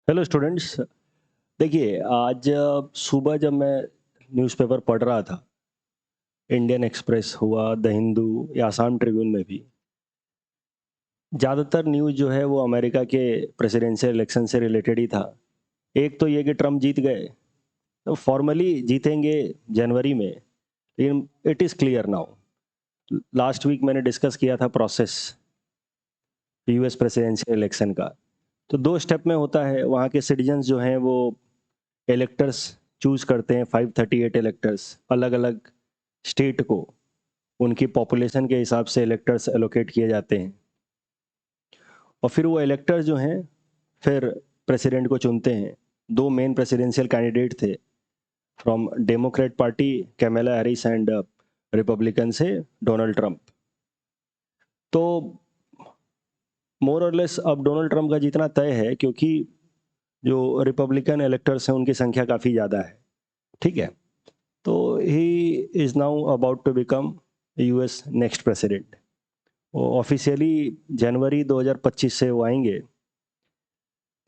Hello students. देखिए, आज सुबह जब मैं न्यूज़पेपर पढ़ रहा था, इंडियन एक्सप्रेस हुआ, द हिंदू या आसाम ट्रिब्यून में भी ज़्यादातर न्यूज़ जो है वो अमेरिका के प्रेसिडेंशियल इलेक्शन से रिलेटेड ही था। एक तो ये कि ट्रम्प जीत गए, तो फॉर्मली जीतेंगे जनवरी में, लेकिन it is clear now. Last week मैंने डिस्कस किया था प्रोसेस यूएस प्रेसिडेंशियल इलेक्शन का। तो दो स्टेप में होता है। वहाँ के सिटीजन्स जो हैं वो इलेक्टर्स चूज करते हैं, 538 इलेक्टर्स अलग अलग स्टेट को उनकी पॉपुलेशन के हिसाब से इलेक्टर्स एलोकेट किए जाते हैं, और फिर वो इलेक्टर्स जो हैं फिर प्रेसिडेंट को चुनते हैं। दो मेन प्रेसिडेंशियल कैंडिडेट थे, from Democrat party Kamala Harris and Republican से डोनाल्ड ट्रंप। तो मोर और लेस अब डोनाल्ड ट्रंप का जीतना तय है, क्योंकि जो रिपब्लिकन इलेक्टर्स हैं उनकी संख्या काफ़ी ज़्यादा है। ठीक है, तो he is now about to become US next president. वो ऑफिशियली जनवरी 2025 से वो आएंगे।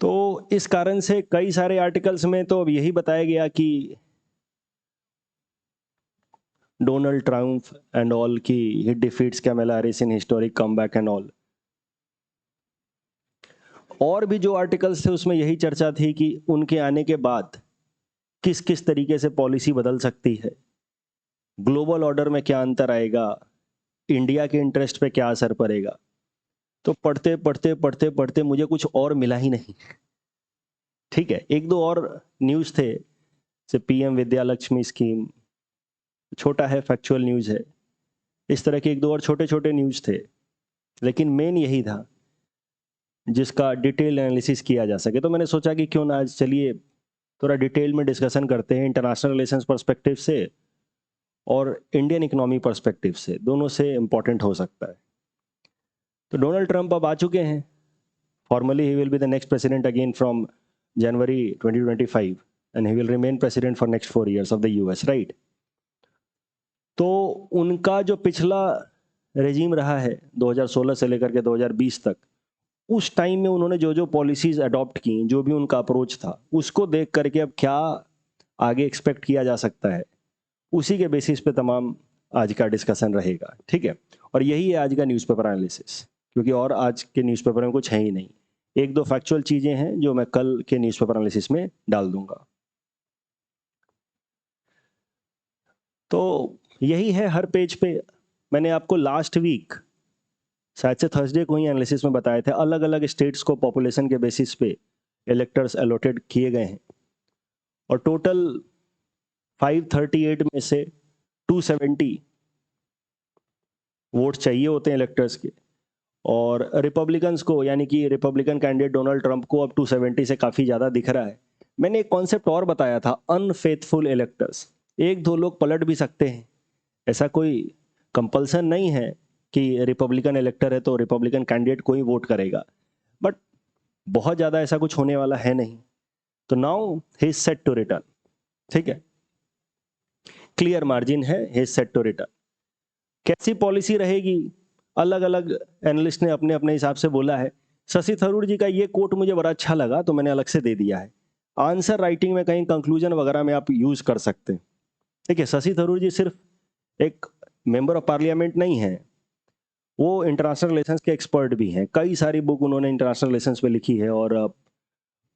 तो इस कारण से कई सारे आर्टिकल्स में तो अब यही बताया गया कि डोनाल्ड ट्रम्प एंड ऑल की he defeats Kamala Harris in historic comeback and all. और भी जो आर्टिकल्स थे उसमें यही चर्चा थी कि उनके आने के बाद किस किस तरीके से पॉलिसी बदल सकती है, ग्लोबल ऑर्डर में क्या अंतर आएगा, इंडिया के इंटरेस्ट पे क्या असर पड़ेगा। तो पढ़ते पढ़ते पढ़ते पढ़ते मुझे कुछ और मिला ही नहीं। ठीक है, एक दो और न्यूज़ थे, जैसे पीएम विद्या लक्ष्मी स्कीम, छोटा है, फैक्चुअल न्यूज़ है। इस तरह के एक दो और छोटे छोटे न्यूज़ थे, लेकिन मेन यही था जिसका डिटेल एनालिसिस किया जा सके। तो मैंने सोचा कि क्यों ना आज चलिए थोड़ा डिटेल में डिस्कशन करते हैं, इंटरनेशनल रिलेशंस पर्सपेक्टिव से और इंडियन इकोनॉमी पर्सपेक्टिव से, दोनों से इम्पॉर्टेंट हो सकता है। तो डोनाल्ड ट्रंप अब आ चुके हैं। Formally he will be the next president again from January 2025, and he will remain president for next 4 years of the US, right? तो उनका जो पिछला रेजिम रहा है 2016 से लेकर के 2020 तक, उस टाइम में उन्होंने जो जो पॉलिसीज अडॉप्ट की, जो भी उनका अप्रोच था, उसको देख करके अब क्या आगे एक्सपेक्ट किया जा सकता है, उसी के बेसिस पे तमाम आज का डिस्कशन रहेगा। ठीक है, और यही है आज का न्यूज़पेपर एनालिसिस, क्योंकि और आज के न्यूज़पेपर में कुछ है ही नहीं। एक दो फैक्चुअल चीज़ें हैं जो मैं कल के न्यूज़पेपर एनालिसिस में डाल दूंगा। तो यही है हर पेज पे। मैंने आपको लास्ट वीक शायद से थर्सडे को ही एनालिसिस में बताए थे, अलग अलग स्टेट्स को पॉपुलेशन के बेसिस पे इलेक्टर्स अलॉटेड किए गए हैं, और टोटल 538 में से 270 वोट चाहिए होते हैं इलेक्टर्स के, और रिपब्लिकन्स को, यानी कि रिपब्लिकन कैंडिडेट डोनाल्ड ट्रंप को अब 270 से काफ़ी ज़्यादा दिख रहा है। मैंने एक कॉन्सेप्ट और बताया था, अनफेथफुल इलेक्टर्स। एक दो लोग पलट भी सकते हैं, ऐसा कोई कंपल्सन नहीं है कि रिपब्लिकन इलेक्टर है तो रिपब्लिकन कैंडिडेट को ही वोट करेगा, बट बहुत ज़्यादा ऐसा कुछ होने वाला है नहीं। तो now he is set to return. ठीक है, क्लियर मार्जिन है, he is set to return. कैसी पॉलिसी रहेगी, अलग अलग एनालिस्ट ने अपने अपने हिसाब से बोला है। शशि थरूर जी का ये कोट मुझे बड़ा अच्छा लगा, तो मैंने अलग से दे दिया है। आंसर राइटिंग में कहीं कंक्लूजन वगैरह में आप यूज कर सकते हैं। देखिए, शशि थरूर जी सिर्फ एक मेंबर ऑफ पार्लियामेंट नहीं है, वो इंटरनेशनल रिलेशंस के एक्सपर्ट भी हैं। कई सारी बुक उन्होंने इंटरनेशनल रिलेशंस पे लिखी है, और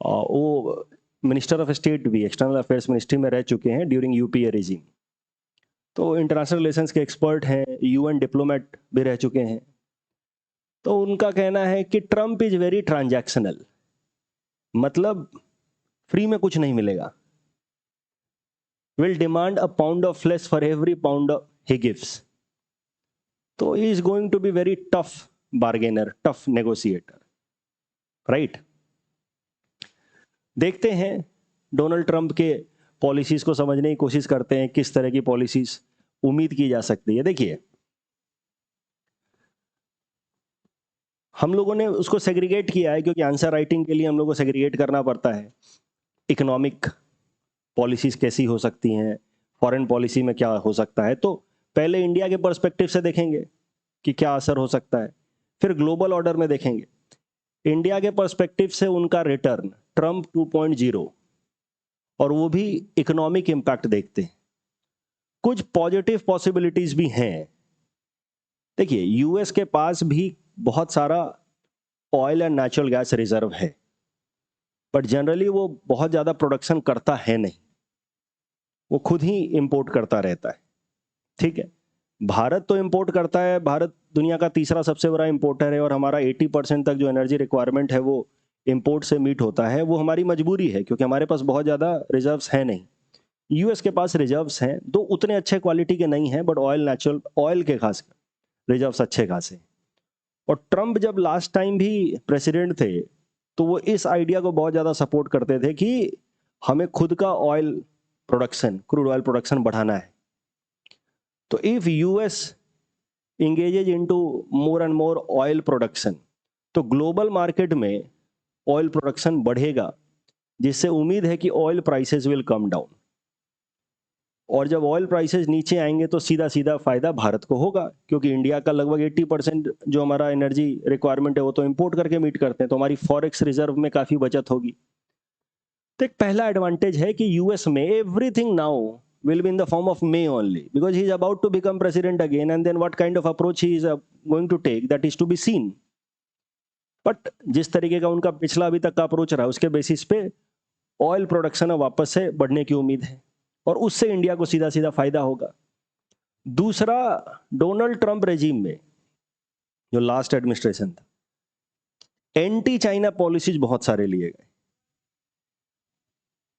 वो मिनिस्टर ऑफ स्टेट भी, एक्सटर्नल अफेयर्स मिनिस्ट्री में रह चुके हैं ड्यूरिंग यूपीए रेजिम। तो इंटरनेशनल रिलेशंस के एक्सपर्ट हैं, यूएन डिप्लोमेट भी रह चुके हैं। तो उनका कहना है कि ट्रंप इज वेरी ट्रांजैक्शनल, मतलब फ्री में कुछ नहीं मिलेगा। Will demand a pound of flesh for every pound he gives. तो he is going to be very tough bargainer, tough negotiator, right. देखते हैं, डोनाल्ड ट्रंप के पॉलिसीज को समझने की कोशिश करते हैं, किस तरह की पॉलिसीज उम्मीद की जा सकती है। देखिए, हम लोगों ने उसको सेग्रीगेट किया है, क्योंकि आंसर राइटिंग के लिए हम लोग को सेग्रीगेट करना पड़ता है। इकोनॉमिक पॉलिसीज कैसी हो सकती हैं, फॉरेन पॉलिसी में क्या हो सकता है। तो पहले इंडिया के पर्सपेक्टिव से देखेंगे कि क्या असर हो सकता है, फिर ग्लोबल ऑर्डर में देखेंगे। इंडिया के पर्सपेक्टिव से उनका रिटर्न ट्रम्प 2.0, और वो भी इकोनॉमिक इम्पैक्ट देखते हैं। कुछ पॉजिटिव पॉसिबिलिटीज भी हैं। देखिए, यूएस के पास भी बहुत सारा oil and natural gas reserve है, बट जनरली वो बहुत ज़्यादा प्रोडक्शन करता है नहीं, वो खुद ही इंपोर्ट करता रहता है। ठीक है, भारत तो इंपोर्ट करता है, भारत दुनिया का तीसरा सबसे बड़ा इंपोर्टर है, और हमारा 80% तक जो एनर्जी रिक्वायरमेंट है वो इंपोर्ट से मीट होता है। वो हमारी मजबूरी है क्योंकि हमारे पास बहुत ज़्यादा रिजर्व्स हैं नहीं। यूएस के पास रिजर्व्स हैं, दो उतने अच्छे क्वालिटी के नहीं हैं, बट नेचुरल ऑयल के खास रिजर्व्स अच्छे खासे। और ट्रम्प जब लास्ट टाइम भी प्रेसिडेंट थे तो वो इस आइडिया को बहुत ज़्यादा सपोर्ट करते थे कि हमें खुद का oil production, crude oil production बढ़ाना है। तो if US engages into more and more oil production, तो ग्लोबल मार्केट में ऑयल प्रोडक्शन बढ़ेगा, जिससे उम्मीद है कि oil prices will come down. और जब ऑयल प्राइसेस नीचे आएंगे तो सीधा सीधा फायदा भारत को होगा, क्योंकि इंडिया का लगभग 80% जो हमारा एनर्जी रिक्वायरमेंट है वो तो इंपोर्ट करके मीट करते हैं, तो हमारी फॉरेक्स रिजर्व में काफ़ी बचत होगी। तो एक पहला एडवांटेज है कि यूएस में everything now will be in the form of May only, because he is about to become president again, and then what kind of approach he is going to take, that is to be seen. But जिस तरीके का उनका पिछला अभी तक का approach रहा, उसके बेसिस पे ऑयल प्रोडक्शन वापस से बढ़ने की उम्मीद है, और उससे इंडिया को सीधा सीधा फायदा होगा। दूसरा, डोनाल्ड ट्रंप रेजिम में जो लास्ट एडमिनिस्ट्रेशन था, एंटी चाइना पॉलिसीज बहुत सारे लिए गए।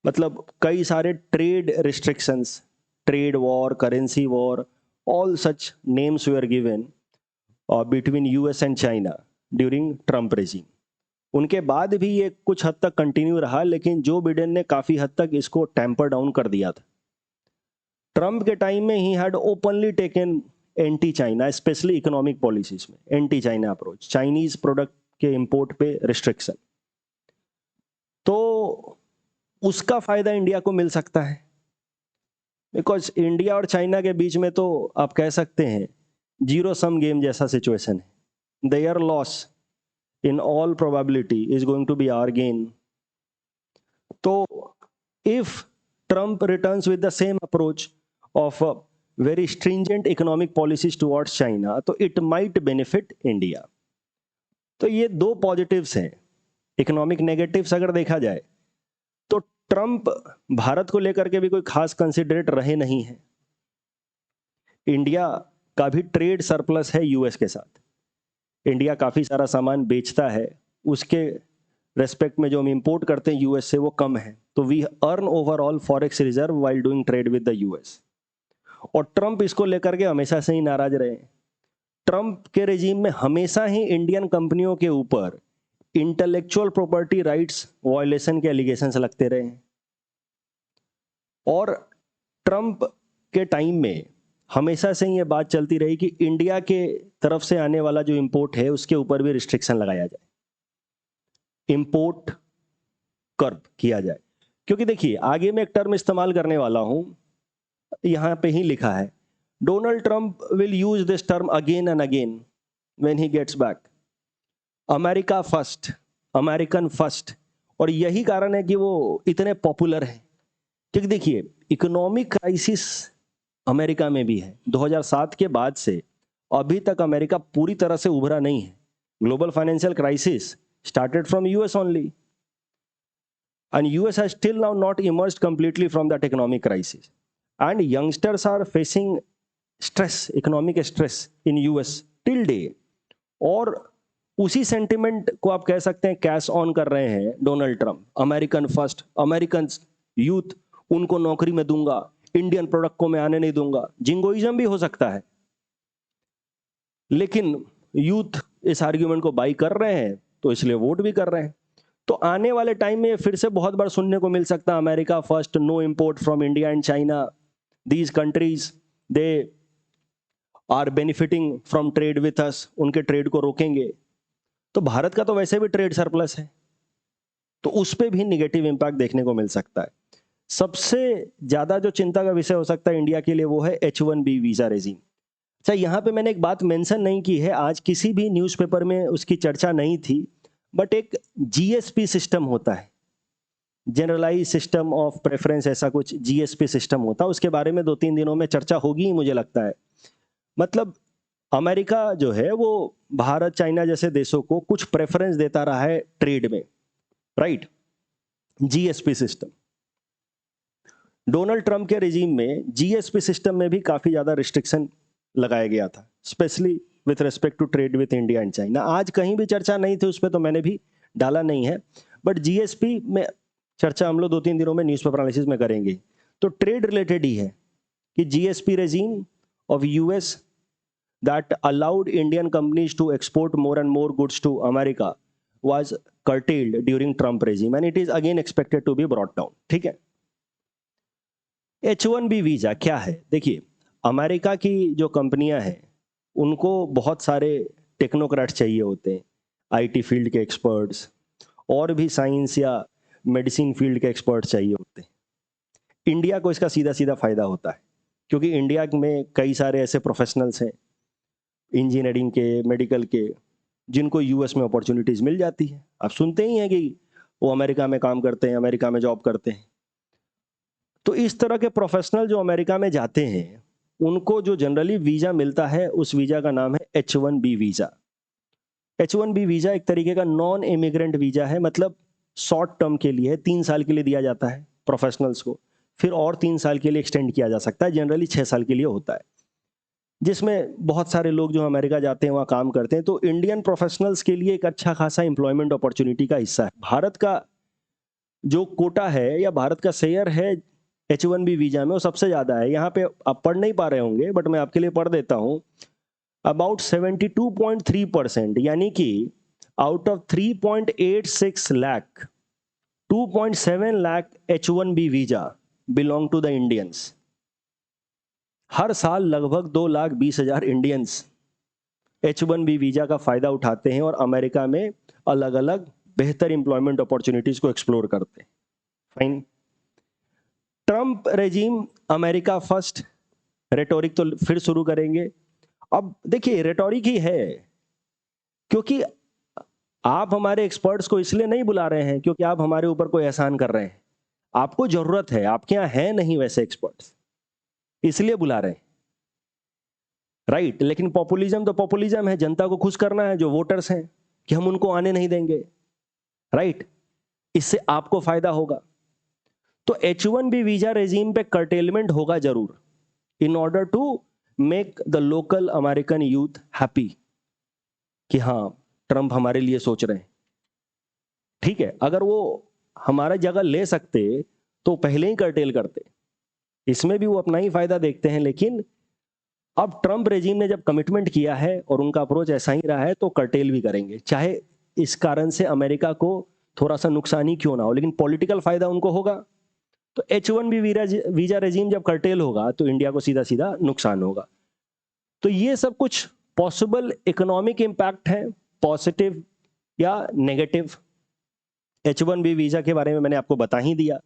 मतलब कई सारे trade restrictions, trade war, currency war, all such names were given between US and China during Trump regime. उनके बाद भी ये कुछ हद तक कंटिन्यू रहा, लेकिन जो बिडेन ने काफ़ी हद तक इसको टेम्पर डाउन कर दिया था। ट्रंप के टाइम में he had openly taken anti China, specially economic policies में anti China approach, Chinese product के इंपोर्ट पे रिस्ट्रिक्शन। तो उसका फायदा इंडिया को मिल सकता है, बिकॉज इंडिया और चाइना के बीच में तो आप कह सकते हैं जीरो सम गेम जैसा सिचुएशन है। There loss in all probability is going to be our gain. So if Trump returns with the same approach of very stringent economic policies towards China, तो it might benefit India. तो ये दो positives हैं। Economic negatives अगर देखा जाए तो Trump Bharat को लेकर के भी कोई खास कंसिडरेट रहे नहीं है। इंडिया का भी ट्रेड सरप्लस है यूएस के साथ, इंडिया काफ़ी सारा सामान बेचता है, उसके रेस्पेक्ट में जो हम इंपोर्ट करते हैं यूएस से वो कम है, तो we earn overall forex reserve while doing trade with the US. और ट्रंप इसको लेकर के हमेशा से ही नाराज रहे। ट्रंप के रेजिम में हमेशा ही इंडियन कंपनियों के ऊपर इंटेलेक्चुअल प्रॉपर्टी राइट्स वायलेशन के एलिगेशंस लगते रहे। और ट्रंप के टाइम में हमेशा से ये बात चलती रही कि इंडिया के तरफ से आने वाला जो इंपोर्ट है उसके ऊपर भी रिस्ट्रिक्शन लगाया जाए, इंपोर्ट कर्ब किया जाए। क्योंकि देखिए, आगे मैं एक टर्म इस्तेमाल करने वाला हूं, यहां पे ही लिखा है, Donald Trump will use this term again and again when he gets back, America first, American first. और यही कारण है कि वो इतने पॉपुलर हैं। क्योंकि देखिए, इकोनॉमिक क्राइसिस अमेरिका में भी है। 2007 के बाद से अभी तक अमेरिका पूरी तरह से उभरा नहीं है। Global financial crisis started from US only, and US has still now not emerged completely from that economic crisis, and youngsters are facing stress, economic stress in US till day. और उसी sentiment को आप कह सकते हैं cash on कर रहे हैं Donald Trump. American first, American youth उनको नौकरी में दूंगा, इंडियन प्रोडक्ट को मैं आने नहीं दूंगा। जिंगोइज्म भी हो सकता है, लेकिन यूथ इस आर्ग्यूमेंट को बाई कर रहे हैं, तो इसलिए वोट भी कर रहे हैं। तो आने वाले टाइम में फिर से बहुत बार सुनने को मिल सकता है, America first, no import from India and China, these countries they are benefiting from trade with us, उनके ट्रेड को रोकेंगे। तो भारत का तो वैसे भी ट्रेड सरप्लस है, तो उस पर भी निगेटिव इंपैक्ट देखने को मिल सकता है। सबसे ज्यादा जो चिंता का विषय हो सकता है इंडिया के लिए वो है H1B वीजा रेजिम। अच्छा, यहाँ पे मैंने एक बात मेंशन नहीं की है, आज किसी भी न्यूज़पेपर में उसकी चर्चा नहीं थी, बट एक जीएसपी सिस्टम होता है, जनरलाइज सिस्टम ऑफ प्रेफरेंस, ऐसा कुछ जीएसपी सिस्टम होता है, उसके बारे में 2-3 दिनों में चर्चा होगी ही मुझे लगता है। मतलब अमेरिका जो है वो भारत चाइना जैसे देशों को कुछ प्रेफरेंस देता रहा है ट्रेड में, right, GSP system. Donald Trump के रिजीम में जीएसपी सिस्टम में भी काफी ज्यादा रिस्ट्रिक्शन लगाया गया था, specially with respect to trade with India and China. आज कहीं भी चर्चा नहीं थी उस पर, तो मैंने भी डाला नहीं है, बट जीएसपी में चर्चा हम लोग 2-3 दिनों में न्यूज़पेपर एनालिसिस में करेंगे। तो ट्रेड रिलेटेड ही है कि GSP regime of US that allowed Indian companies to export more and more goods to America was curtailed during Trump regime and it is again expected to be brought down। ठीक है, H1B visa क्या है? देखिए, America की जो कंपनियां हैं उनको बहुत सारे टेक्नोक्रेट चाहिए होते हैं, आईटी फील्ड के एक्सपर्ट्स और भी साइंस या मेडिसिन फील्ड के एक्सपर्ट्स चाहिए होते हैं। इंडिया को इसका सीधा सीधा फायदा होता है क्योंकि इंडिया में कई सारे ऐसे प्रोफेशनल्स हैं इंजीनियरिंग के, मेडिकल के, जिनको यूएस में अपॉर्चुनिटीज मिल जाती है। आप सुनते ही हैं कि वो अमेरिका में काम करते हैं, अमेरिका में जॉब करते हैं। तो इस तरह के प्रोफेशनल जो अमेरिका में जाते हैं उनको जो जनरली वीजा मिलता है उस वीजा का नाम है H1B वीजा। H1B वीजा एक तरीके का नॉन इमिग्रेंट वीजा है, मतलब शॉर्ट टर्म के लिए 3 साल के लिए दिया जाता है प्रोफेशनल्स को, फिर और 3 साल के लिए एक्सटेंड किया जा सकता है, जनरली 6 साल के लिए होता है, जिसमें बहुत सारे लोग जो अमेरिका जाते हैं वहाँ काम करते हैं। तो इंडियन प्रोफेशनल्स के लिए एक अच्छा खासा एम्प्लॉयमेंट अपॉर्चुनिटी का हिस्सा है। भारत का जो कोटा है या भारत का शेयर है H1B वीजा में वो सबसे ज़्यादा है। यहाँ पे आप पढ़ नहीं पा रहे होंगे बट मैं आपके लिए पढ़ देता हूँ, अबाउट 72.3%, यानी कि out of 3.86 lakh 2.7 lakh H1B visa belong to the Indians. हर साल लगभग 2,20,000 इंडियंस H1B वीजा का फायदा उठाते हैं और अमेरिका में अलग अलग बेहतर एम्प्लॉयमेंट अपॉर्चुनिटीज को एक्सप्लोर करते हैं। Fine. Trump regime America first rhetoric तो फिर शुरू करेंगे। अब देखिए रेटोरिक ही है क्योंकि आप हमारे एक्सपर्ट्स को इसलिए नहीं बुला रहे हैं क्योंकि आप हमारे ऊपर कोई एहसान कर रहे हैं, आपको जरूरत है, आपके यहाँ है नहीं वैसे एक्सपर्ट्स, इसलिए बुला रहे हैं, राइट। लेकिन पॉपुलिज्म तो पॉपुलिज्म है, जनता को खुश करना है जो वोटर्स हैं कि हम उनको आने नहीं देंगे, राइट, इससे आपको फायदा होगा। तो H1B वीजा रेजीम पे कर्टेलमेंट होगा जरूर in order to make the local American youth happy कि हाँ ट्रंप हमारे लिए सोच रहे हैं। ठीक है, अगर वो हमारा जगह ले सकते तो पहले ही कर्टेल करते, इसमें भी वो अपना ही फायदा देखते हैं। लेकिन अब ट्रंप रेजिम ने जब कमिटमेंट किया है और उनका अप्रोच ऐसा ही रहा है तो कर्टेल भी करेंगे, चाहे इस कारण से अमेरिका को थोड़ा सा नुकसान ही क्यों ना हो, लेकिन पॉलिटिकल फायदा उनको होगा। तो H1B वीजा रेजिम जब कर्टेल होगा तो इंडिया को सीधा सीधा नुकसान होगा। तो ये सब कुछ पॉसिबल इकोनॉमिक इंपैक्ट है, पॉजिटिव या नेगेटिव। H1B वीजा के बारे में मैंने आपको बता ही दिया।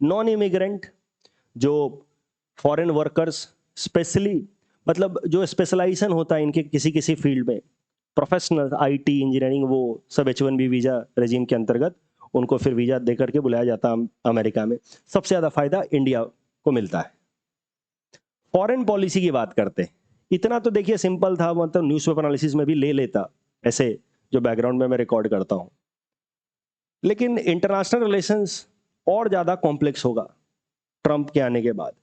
नॉन इमिग्रेंट जो फॉरेन वर्कर्स, स्पेशली मतलब जो स्पेशलाइजेशन होता है इनके किसी किसी फील्ड में, प्रोफेशनल आईटी इंजीनियरिंग, वो सब H1B वीजा रेजिम के अंतर्गत उनको फिर वीजा देकर के बुलाया जाता है अमेरिका में। सबसे ज़्यादा फायदा इंडिया को मिलता है। फॉरेन पॉलिसी की बात करते हैं, इतना तो देखिए सिंपल था, मतलब न्यूज़पेपर एनालिसिस में भी ले लेता ऐसे जो बैकग्राउंड में मैं रिकॉर्ड करता हूँ, लेकिन इंटरनेशनल रिलेशंस और ज़्यादा कॉम्प्लेक्स होगा ट्रंप के आने के बाद,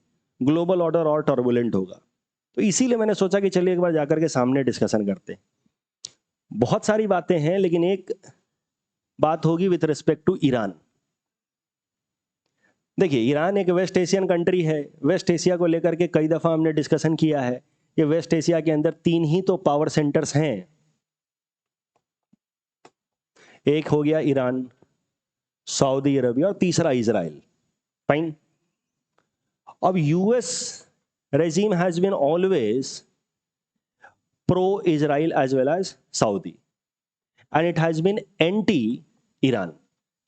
ग्लोबल ऑर्डर और टर्बुलेंट होगा। तो इसीलिए मैंने सोचा कि चलिए एक बार जाकर के सामने डिस्कशन करते हैं। बहुत सारी बातें हैं लेकिन एक बात होगी विथ रिस्पेक्ट टू ईरान। देखिए ईरान एक वेस्ट एशियन कंट्री है, वेस्ट एशिया को लेकर के कई दफा हमने डिस्कशन किया है। ये वेस्ट एशिया के अंदर 3 ही तो पावर सेंटर्स हैं, एक हो गया ईरान, सऊदी अरबिया और तीसरा इजराइल। फाइन। अब US regime has been always pro-Israel as well as Saudi, and it has been anti-Iran।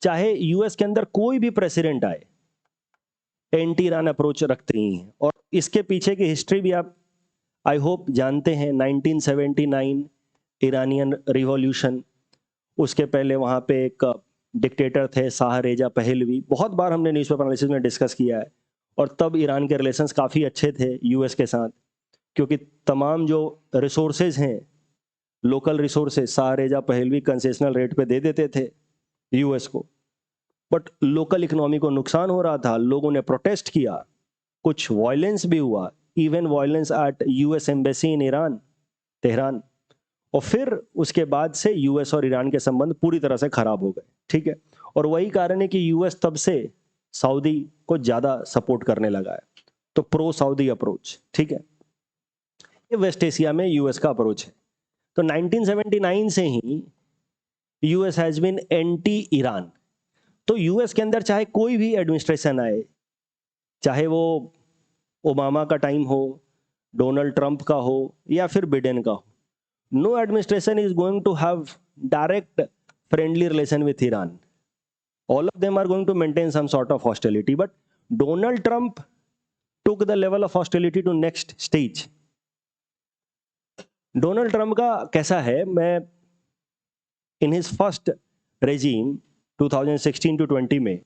चाहे यूएस के अंदर कोई भी प्रेसिडेंट आए, एंटी ईरान अप्रोच रखते ही हैं। और इसके पीछे की हिस्ट्री भी आप आई होप जानते हैं। 1979 ईरानियन रिवॉल्यूशन, उसके पहले वहाँ पे एक डिक्टेटर थे शाह रेजा पहलवी, बहुत बार हमने न्यूज़पेपर एनालिसिस में डिस्कस किया है। और तब ईरान के रिलेशंस काफ़ी अच्छे थे यूएस के साथ, क्योंकि तमाम जो रिसोर्सेज हैं, लोकल रिसोर्सेज, शाह रेजा पहलवी कंसेशनल रेट पे दे देते थे यूएस को। बट लोकल इकोनॉमी को नुकसान हो रहा था, लोगों ने प्रोटेस्ट किया, कुछ वायलेंस भी हुआ, even violence at US embassy in Iran, Tehran. और फिर उसके बाद से यूएस और ईरान के संबंध पूरी तरह से खराब हो गए, ठीक है। और वही कारण है कि यूएस तब से सऊदी को ज्यादा सपोर्ट करने लगा है, तो प्रो सऊदी अप्रोच, ठीक है। ये वेस्ट एशिया में यूएस का अप्रोच है। तो 1979 से ही US has been anti Iran. तो यूएस के अंदर चाहे कोई भी एडमिनिस्ट्रेशन आए, चाहे वो ओबामा का टाइम हो, डोनाल्ड ट्रंप का हो, या फिर बिडेन का हो, no administration is going to have direct friendly relation with Iran. All of them are going to maintain some sort of hostility, but Donald Trump took the level of hostility to next stage. Donald Trump का कैसा है, मैं in his first regime 2016 to 20 में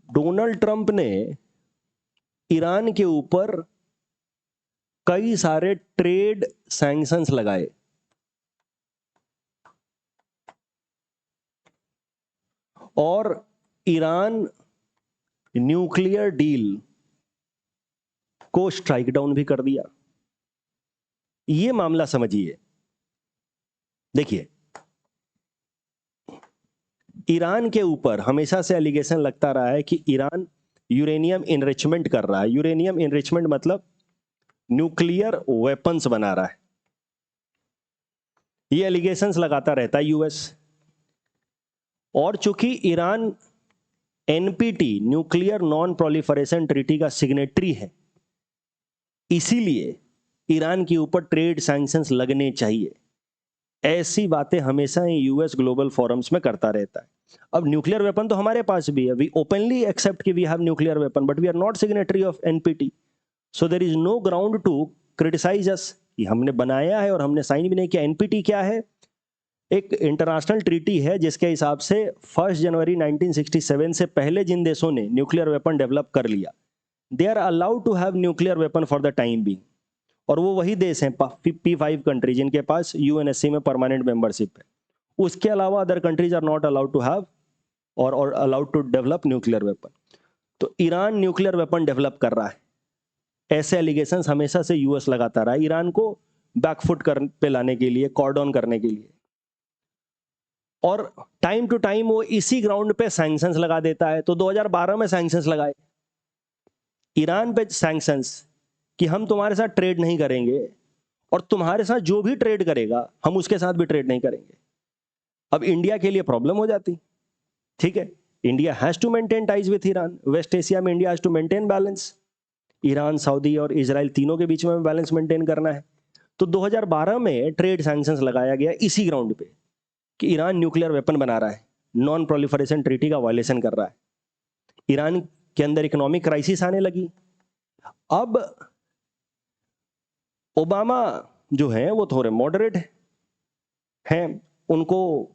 Donald Trump ने Iran के ऊपर कई सारे ट्रेड सैंक्शंस लगाए। और ईरान न्यूक्लियर डील को स्ट्राइक डाउन भी कर दिया। ये मामला समझिए। देखिए, ईरान के ऊपर हमेशा से एलिगेशन लगता रहा है कि ईरान यूरेनियम इनरिचमेंट कर रहा है। यूरेनियम इनरिचमेंट मतलब न्यूक्लियर वेपन्स बना रहा है। ये एलिगेशंस लगाता रहता है यूएस। और चूंकि Iran NPT, nuclear non proliferation treaty का सिग्नेटरी है, इसीलिए ईरान के ऊपर ट्रेड सैंक्शंस लगने चाहिए। ऐसी बातें हमेशा ही यूएस ग्लोबल फोरम्स में करता रहता है। अब न्यूक्लियर वेपन तो हमारे पास भी है, वी ओपनली एक्सेप्ट कि we have nuclear weapon, but we are not signatory of NPT, so there is no ground to criticise us कि हमने बनाया है और हमने साइन भी नहीं किया। एनपीटी क्या है? एक इंटरनेशनल ट्रीटी है जिसके हिसाब से 1 जनवरी 1967 से पहले जिन देशों ने न्यूक्लियर वेपन डेवलप कर लिया, they are allowed to have nuclear weapon for the time being. और वो वही देश हैं P5 कंट्री जिनके पास यूएनएससी में परमानेंट मेंबरशिप है। उसके अलावा other countries are not allowed to have और allowed to develop nuclear weapon. तो ईरान न्यूक्लियर वेपन डेवलप कर रहा है, ऐसे एलिगेशंस हमेशा से यूएस लगाता रहा ईरान को बैकफुट पे लाने के लिए, कॉर्डन करने के लिए। और टाइम टू टाइम वो इसी ग्राउंड पे सैंक्शंस लगा देता है। तो 2012 में सैंक्शंस लगाए ईरान पे, सैंक्शंस कि हम तुम्हारे साथ ट्रेड नहीं करेंगे और तुम्हारे साथ जो भी ट्रेड करेगा हम उसके साथ भी ट्रेड नहीं करेंगे। अब इंडिया के लिए प्रॉब्लम हो जाती, ठीक है। India has to maintain ties with Iran. West Asia में India has to maintain balance. Iran, Saudi और इजराइल तीनों के बीच में बैलेंस मेंटेन करना है। तो 2012 में ट्रेड सैंक्शंस लगाया गया इसी ग्राउंड पे कि ईरान न्यूक्लियर वेपन बना रहा है, नॉन प्रोलिफरेशन ट्रीटी का वायलेशन कर रहा है। ईरान के अंदर इकोनॉमिक क्राइसिस आने लगी। अब ओबामा जो है वो थोड़े मॉडरेट हैं, उनको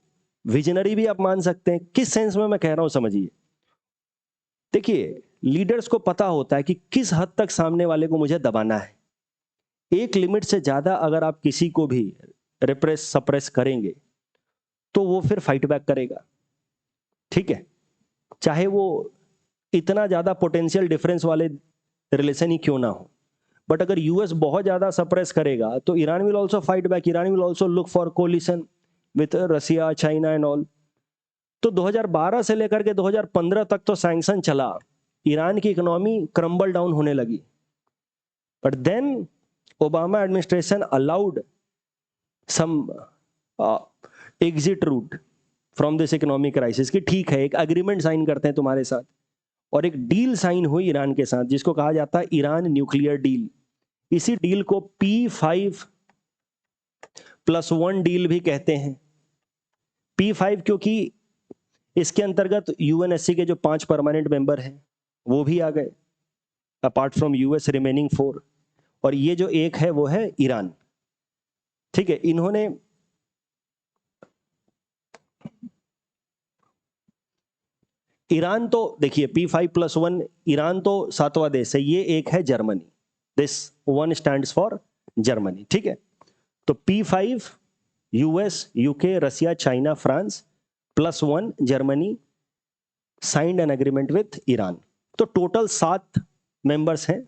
विजनरी भी आप मान सकते हैं। किस सेंस में मैं कह रहा हूं समझिए। देखिए, लीडर्स को पता होता है कि किस हद तक सामने वाले को मुझे दबाना है। एक लिमिट से ज्यादा अगर आप किसी को भी रिप्रेस सप्रेस करेंगे तो वो फिर फाइट बैक करेगा, ठीक है। चाहे वो इतना ज्यादा पोटेंशियल डिफरेंस वाले रिलेशन ही क्यों ना हो। बट अगर यूएस बहुत ज्यादा सप्रेस करेगा तो Iran will also fight back. Iran will also look for coalition with Russia, China and all. तो 2012 से लेकर के 2015 तक तो सैंक्शन चला, ईरान की इकोनॉमी क्रम्बल डाउन होने लगी। But then Obama administration allowed some exit route from this economic crisis कि ठीक है, एक एग्रीमेंट साइन करते हैं तुम्हारे साथ। और एक डील साइन हुई ईरान के साथ जिसको कहा जाता है ईरान न्यूक्लियर डील। इसी डील को P5+1 डील भी कहते हैं। P5 क्योंकि इसके अंतर्गत यूएनएससी के जो 5 परमानेंट मेंबर हैं वो भी आ गए, अपार्ट फ्रॉम यूएस रिमेनिंग 4। और ये जो एक है वो है ईरान, ठीक है। इन्होंने ईरान तो देखिए P5+1, ईरान तो 7वां देश है, ये एक है Germany, this 1 stands for Germany, ठीक है। तो P5 US, UK, Russia, China, France, +1 Germany signed an agreement with Iran. तो टोटल 7 मेंबर्स हैं,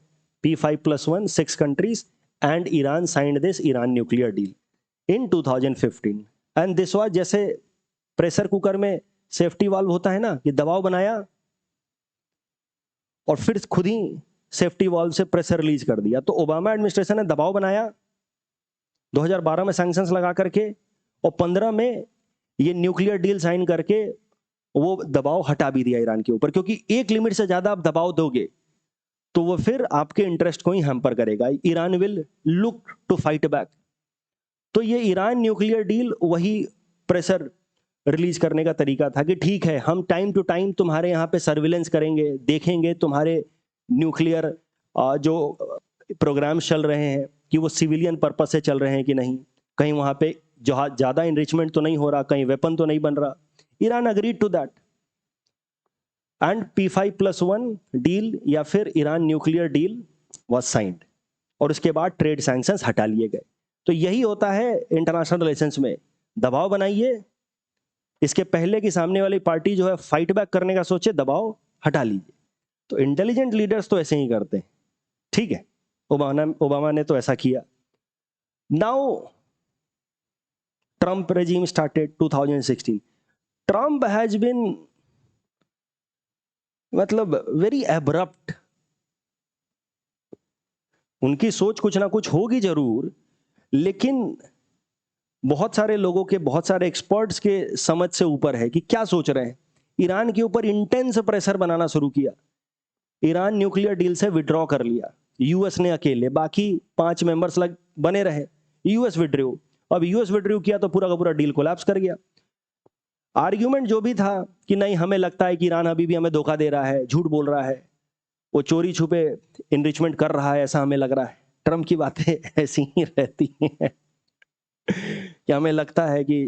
P5+1, 6 countries, and Iran signed this Iran nuclear deal in 2015। And this was, जैसे pressure cooker में safety valve होता है ना, कि दबाव बनाया और फिर खुद ही सेफ्टी वाल्व से प्रेशर रिलीज कर दिया। तो ओबामा एडमिनिस्ट्रेशन ने दबाव बनाया 2012 में सैंक्शंस लगा करके, और 15 में ये न्यूक्लियर डील साइन करके वो दबाव हटा भी दिया ईरान के ऊपर, क्योंकि एक लिमिट से ज्यादा आप दबाव दोगे तो वो फिर आपके इंटरेस्ट को ही हैम्पर करेगा। Iran will look to fight back. तो ये ईरान न्यूक्लियर डील वही प्रेशर रिलीज करने का तरीका था कि ठीक है, हम टाइम टू टाइम तुम्हारे यहाँ पे सर्विलेंस करेंगे, देखेंगे तुम्हारे न्यूक्लियर जो प्रोग्राम्स चल रहे हैं कि वो सिविलियन पर्पस से चल रहे हैं कि नहीं, कहीं वहाँ पे ज़्यादा इनरिचमेंट तो नहीं हो रहा, कहीं वेपन तो नहीं बन रहा। Iran agreed to that, and P5+1 deal या फिर Iran nuclear deal was signed, और उसके बाद ट्रेड सैंक्शंस हटा लिए गए। तो यही होता है इंटरनेशनल रिलेशंस में, दबाव बनाइए, इसके पहले कि सामने वाली पार्टी जो है फाइट बैक करने का सोचे, दबाव हटा लीजिए। तो इंटेलिजेंट लीडर्स तो ऐसे ही करते हैं, ठीक है। ओबामा ने तो ऐसा किया। Now Trump regime started 2016। Trump has been मतलब वेरी एब्रप्ट। उनकी सोच कुछ ना कुछ होगी जरूर, लेकिन बहुत सारे लोगों के, बहुत सारे एक्सपर्ट्स के समझ से ऊपर है कि क्या सोच रहे हैं। ईरान के ऊपर इंटेंस प्रेशर बनाना शुरू किया, ईरान न्यूक्लियर डील से विड्रॉ कर लिया यूएस ने अकेले, बाकी 5 मेंबर्स बने रहे, यूएस विड्रॉ। अब यूएस विड्रॉ किया तो पूरा का पूरा डील कोलैप्स कर गया। आर्ग्यूमेंट जो भी था कि नहीं, हमें लगता है कि ईरान अभी भी हमें धोखा दे रहा है, झूठ बोल रहा है, वो चोरी छुपे इनरिचमेंट कर रहा है, ऐसा हमें लग रहा है। ट्रम्प की बातें ऐसी ही रहती हैं कि हमें लगता है कि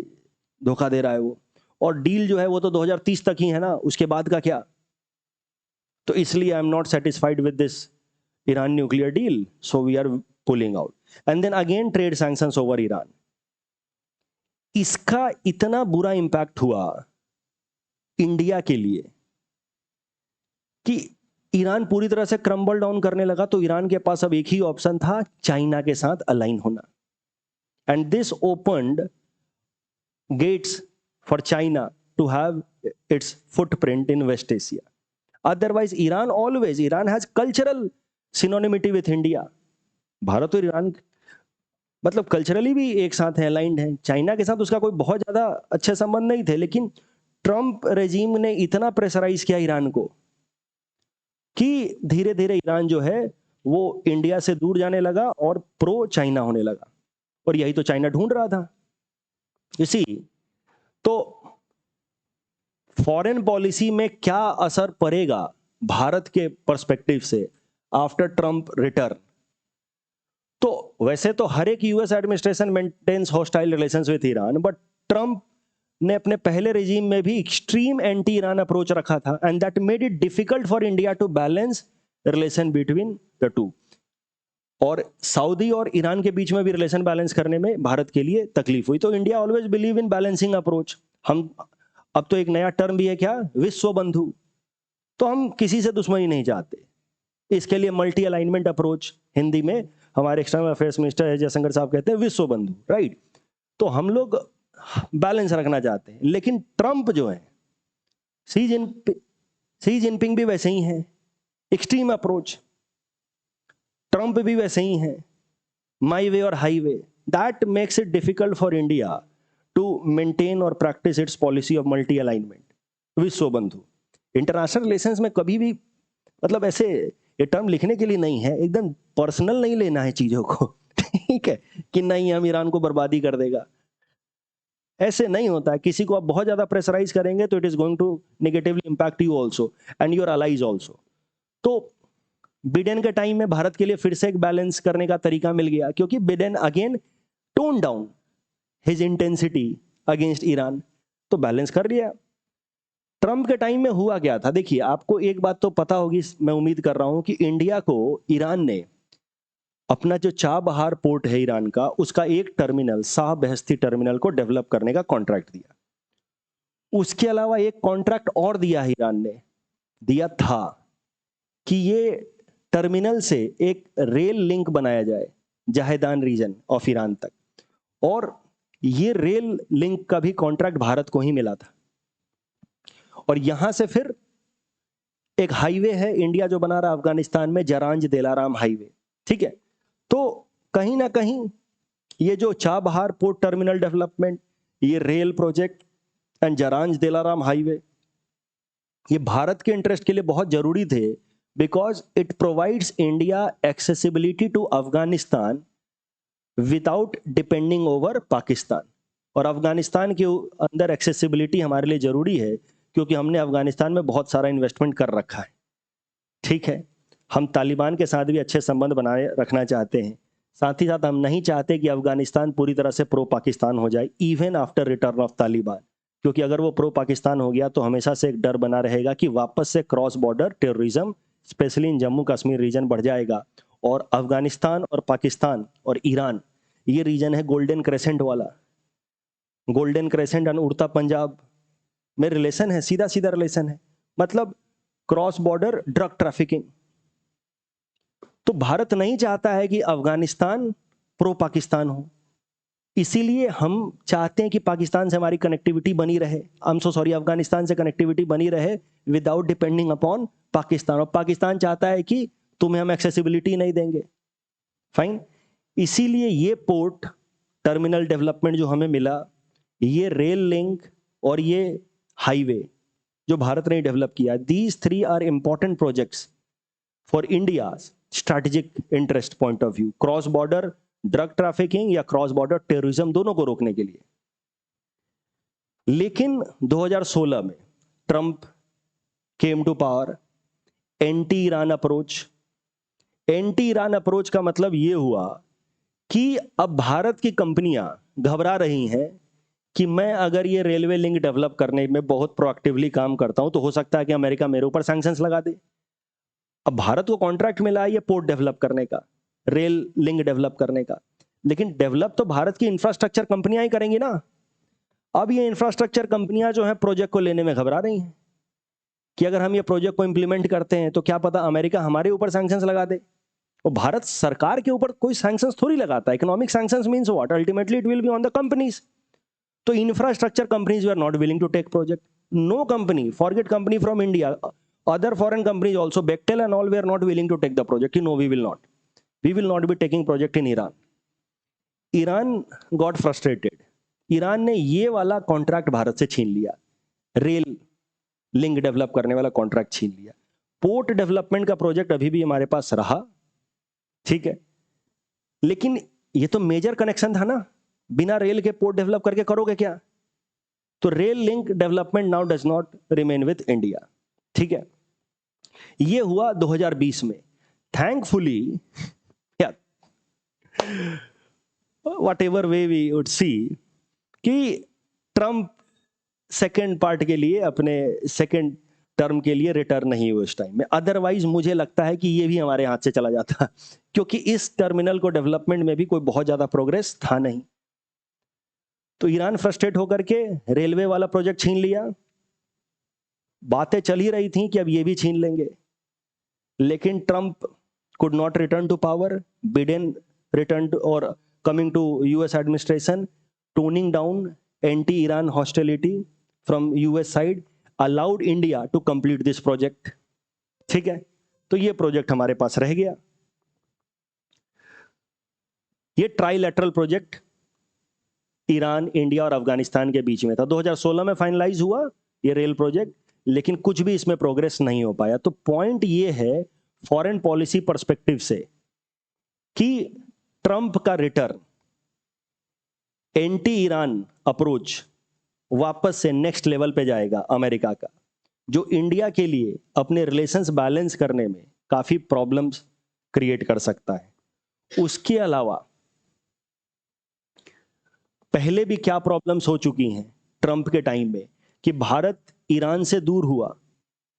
धोखा दे रहा है वो, और डील जो है वो तो 2030 तक ही है ना, उसके बाद का क्या। तो इसलिए I am not satisfied with this Iran nuclear deal, so we are pulling out. And then again trade sanctions over Iran. इसका इतना बुरा इंपैक्ट हुआ इंडिया के लिए कि ईरान पूरी तरह से क्रम्बल डाउन करने लगा। तो ईरान के पास अब एक ही ऑप्शन था, चाइना के साथ अलाइन होना, and this opened gates for China to have its footprint in West Asia. Otherwise Iran has cultural synonymity with India. Bharat और ईरान मतलब कल्चरली भी एक साथ है, अलाइंड है। चाइना के साथ उसका कोई बहुत ज्यादा अच्छे संबंध नहीं थे, लेकिन ट्रम्प रेजिम ने इतना प्रेशराइज किया ईरान को कि धीरे धीरे ईरान जो है वो इंडिया से दूर जाने लगा और प्रो चाइना होने लगा, और यही तो चाइना ढूंढ रहा था। इसी तो फॉरेन पॉलिसी में क्या असर पड़ेगा भारत के पर्सपेक्टिव से आफ्टर ट्रम्प रिटर्न। तो वैसे तो हर एक US administration maintains hostile relations with Iran, but Trump ने अपने पहले रेजिम में भी एक्सट्रीम एंटी ईरान अप्रोच रखा था, and that made it difficult for India to balance relation between the two. और सऊदी और ईरान के बीच में भी रिलेशन बैलेंस करने में भारत के लिए तकलीफ हुई। तो India always believe in balancing approach. हम अब तो एक नया टर्म भी है, क्या, विश्व बंधु। तो हम किसी से दुश्मनी नहीं चाहते, इसके लिए मल्टी अलाइनमेंट अप्रोच, हिंदी में हमारे एक्सटर्नल अफेयर्स मिनिस्टर है जयशंकर साहब कहते हैं विश्व बंधु, राइट। तो हम लोग बैलेंस रखना चाहते हैं। लेकिन ट्रम्प जो है, सी जिनपिंग भी वैसे ही हैं, एक्सट्रीम अप्रोच। ट्रम्प भी वैसे ही हैं, माई वे और highway. That makes it difficult for India to maintain और practice its policy of multi alignment, विश्व बंधु। इंटरनेशनल रिलेशंस में कभी भी मतलब ऐसे ये टर्म लिखने के लिए नहीं है, एकदम पर्सनल नहीं लेना है चीजों को, ठीक है, कि नहीं हम ईरान को बर्बादी कर देगा, ऐसे नहीं होता है। किसी को आप बहुत ज्यादा प्रेशराइज करेंगे तो it is going to negatively impact you also and your allies also. तो बिडेन के टाइम में भारत के लिए फिर से एक बैलेंस करने का तरीका मिल गया, क्योंकि Biden again tone down his intensity against Iran, तो बैलेंस कर लिया। ट्रम्प के टाइम में हुआ क्या था, देखिए आपको एक बात तो पता होगी, मैं उम्मीद कर रहा हूं कि इंडिया को ईरान ने अपना जो चाबहार पोर्ट है ईरान का, उसका एक टर्मिनल, शाह बहस्ती टर्मिनल को डेवलप करने का कॉन्ट्रैक्ट दिया। उसके अलावा एक कॉन्ट्रैक्ट और दिया है ईरान ने, दिया था कि ये टर्मिनल से एक रेल लिंक बनाया जाए जहेदान रीजन ऑफ ईरान तक, और ये रेल लिंक का भी कॉन्ट्रैक्ट भारत को ही मिला था। और यहां से फिर एक हाईवे है इंडिया जो बना रहा अफगानिस्तान में, जरांज दिलाराम हाईवे, ठीक है। तो कहीं ना कहीं ये जो चाबहार पोर्ट टर्मिनल डेवलपमेंट, ये rail project and Zaranj Delaram highway, ये भारत के इंटरेस्ट के लिए बहुत जरूरी थे, because it provides India accessibility to Afghanistan without depending over Pakistan. और अफगानिस्तान के अंदर एक्सेसिबिलिटी हमारे लिए जरूरी है क्योंकि हमने अफगानिस्तान में बहुत सारा इन्वेस्टमेंट कर रखा है, ठीक है। हम तालिबान के साथ भी अच्छे संबंध बनाए रखना चाहते हैं, साथ ही साथ हम नहीं चाहते कि अफगानिस्तान पूरी तरह से प्रो पाकिस्तान हो जाए even after return of Taliban, क्योंकि अगर वो प्रो पाकिस्तान हो गया तो हमेशा से एक डर बना रहेगा कि वापस से cross border terrorism specially in Jammu Kashmir region बढ़ जाएगा। और अफगानिस्तान और पाकिस्तान और ईरान, ये रीजन है गोल्डन क्रेसेंट वाला, गोल्डन क्रेसेंट एंड उड़ता पंजाब में रिलेशन है, सीधा सीधा रिलेशन है, मतलब क्रॉस बॉर्डर ड्रग ट्रैफिकिंग। तो भारत नहीं चाहता है कि अफगानिस्तान प्रो पाकिस्तान हो, इसीलिए हम चाहते हैं कि पाकिस्तान से हमारी कनेक्टिविटी बनी रहे, अफगानिस्तान से कनेक्टिविटी बनी रहे विदाउट डिपेंडिंग अपॉन पाकिस्तान। और पाकिस्तान चाहता है कि तुम्हें हम एक्सेसिबिलिटी नहीं देंगे, फाइन। इसीलिए ये पोर्ट टर्मिनल डेवलपमेंट जो हमें मिला, ये रेल लिंक और ये हाईवे जो भारत ने डेवलप किया, these three are important projects for India strategic interest point of view, cross border drug trafficking या क्रॉस बॉर्डर टेररिज्म, दोनों को रोकने के लिए। लेकिन 2016 में Trump came to power, anti Iran approach. Anti Iran approach का मतलब यह हुआ कि अब भारत की कंपनियां घबरा रही हैं कि मैं अगर ये रेलवे लिंक डेवलप करने में बहुत प्रोएक्टिवली काम करता हूं तो हो सकता है कि अमेरिका मेरे ऊपर सैंक्शंस लगा दे। अब भारत को कॉन्ट्रैक्ट मिला है ये पोर्ट डेवलप करने का, रेल लिंक डेवलप करने का, लेकिन डेवलप तो भारत की इंफ्रास्ट्रक्चर कंपनियां ही करेंगी ना। अब ये इंफ्रास्ट्रक्चर कंपनियां जो है प्रोजेक्ट को लेने में घबरा रही हैं कि अगर हम ये प्रोजेक्ट को इंप्लीमेंट करते हैं तो क्या पता अमेरिका हमारे ऊपर सैंक्शंस लगा दे। और भारत सरकार के ऊपर कोई सैंक्शंस थोड़ी लगाता है, economic sanctions means what, ultimately it will be on the companies. तो infrastructure companies we are not willing to take project, no company, forget company from India, other foreign companies also, Bechtel and all, we are not willing to take the project. No, we will not be taking project in Iran. Iran got frustrated. Iran ने ये वाला contract Bharat से छीन लिया, rail link develop करने वाला contract छीन लिया। पोर्ट डेवलपमेंट का प्रोजेक्ट अभी भी हमारे पास रहा, ठीक है, लेकिन ये तो मेजर कनेक्शन था ना, बिना रेल के पोर्ट डेवलप करके करोगे क्या? तो rail link development now does not remain with India, ठीक है। ये हुआ 2020 में। Thankfully, whatever way we would see, कि ट्रंप सेकेंड पार्ट के लिए, अपने सेकेंड टर्म के लिए रिटर्न नहीं हुए उस टाइम में। अदरवाइज मुझे लगता है कि ये भी हमारे हाथ से चला जाता, क्योंकि इस टर्मिनल को डेवलपमेंट में भी कोई बहुत ज्यादा प्रोग्रेस था नहीं। तो ईरान फ्रस्ट्रेट होकर के रेलवे वाला प्रोजेक्ट छीन लिया। बातें चल ही रही थी कि अब ये भी छीन लेंगे, लेकिन Trump could not return to power. Biden returned or coming to US administration, toning down anti-Iran hostility from US side, allowed India to complete this project. ठीक है, तो ये प्रोजेक्ट हमारे पास रह गया। ये ट्राइलेटरल प्रोजेक्ट ईरान, इंडिया और अफगानिस्तान के बीच में था। 2016 में फाइनलाइज हुआ ये रेल प्रोजेक्ट, लेकिन कुछ भी इसमें प्रोग्रेस नहीं हो पाया। तो पॉइंट ये है फॉरेन पॉलिसी पर्सपेक्टिव से कि ट्रंप का रिटर्न, एंटी ईरान अप्रोच वापस से नेक्स्ट लेवल पे जाएगा अमेरिका का, जो इंडिया के लिए अपने रिलेशंस बैलेंस करने में काफी प्रॉब्लम्स क्रिएट कर सकता है। उसके अलावा पहले भी क्या प्रॉब्लम्स हो चुकी हैं ट्रंप के टाइम में, कि भारत ईरान से दूर हुआ,